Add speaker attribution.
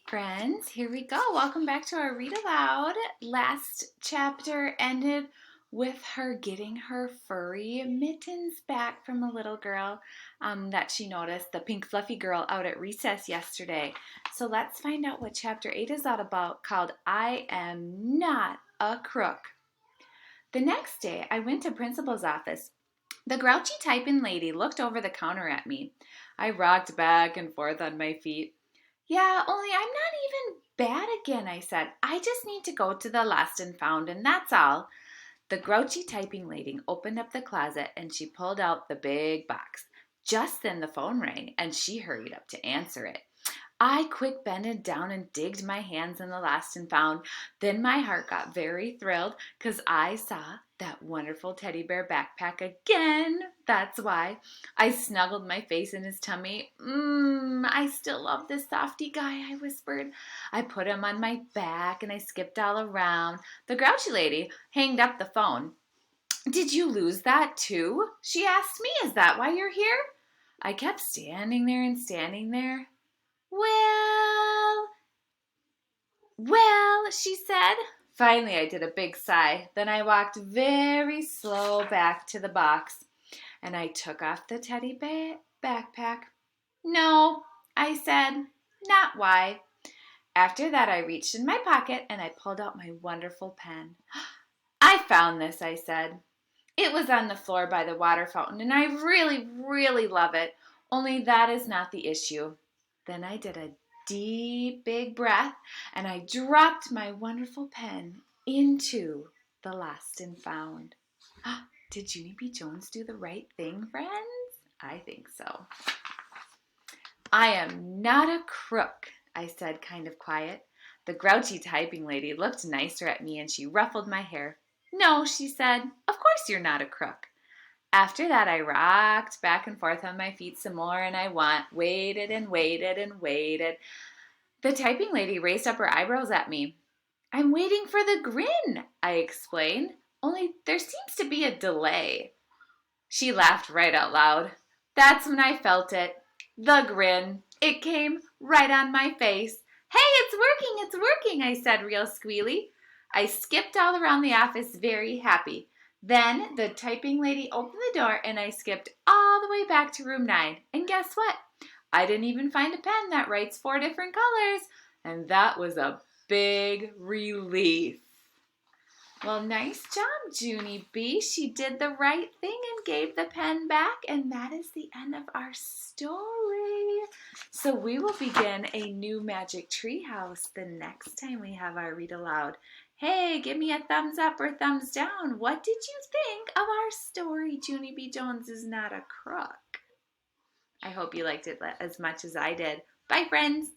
Speaker 1: Friends, here we go. Welcome back to our read aloud. Last chapter ended with her getting her furry mittens back from a little girl that she noticed, the pink fluffy girl out at recess yesterday. So let's find out what chapter 8 is all about, called I Am Not a Crook. The next day, I went to principal's office. The grouchy typing lady looked over the counter at me. I rocked back and forth on my feet. Yeah, only I'm not even bad again, I said. I just need to go to the lost and found, and that's all. The grouchy typing lady opened up the closet and she pulled out the big box. Just then the phone rang and she hurried up to answer it. I quick bended down and digged my hands in the lost and found. Then my heart got very thrilled because I saw that wonderful teddy bear backpack again. That's why. I snuggled my face in his tummy. I still love this softy guy, I whispered. I put him on my back and I skipped all around. The grouchy lady hanged up the phone. Did you lose that too? She asked me. Is that why you're here? I kept standing there and standing there. Well, she said. Finally, I did a big sigh. Then I walked very slow back to the box and I took off the teddy bear backpack. No, I said, not why. After that, I reached in my pocket and I pulled out my wonderful pen. I found this, I said. It was on the floor by the water fountain and I really, really love it. Only that is not the issue. Then I did a deep, big breath, and I dropped my wonderful pen into the lost and found. Did Junie B. Jones do the right thing, friends? I think so. I am not a crook, I said, kind of quiet. The grouchy typing lady looked nicer at me, and she ruffled my hair. No, she said, of course you're not a crook. After that, I rocked back and forth on my feet some more, and I waited and waited and waited. The typing lady raised up her eyebrows at me. I'm waiting for the grin, I explained, only there seems to be a delay. She laughed right out loud. That's when I felt it. The grin. It came right on my face. Hey, it's working, I said real squealy. I skipped all around the office very happy. Then the typing lady opened the door and I skipped all the way back to room 9. And guess what? I didn't even find a pen that writes 4 different colors. And that was a big relief. Well, nice job, Junie B. She did the right thing and gave the pen back. And that is the end of our story. So we will begin a new magic treehouse the next time we have our read aloud. Hey, give me a thumbs up or thumbs down. What did you think of our story, Junie B. Jones is not a crook? I hope you liked it as much as I did. Bye, friends.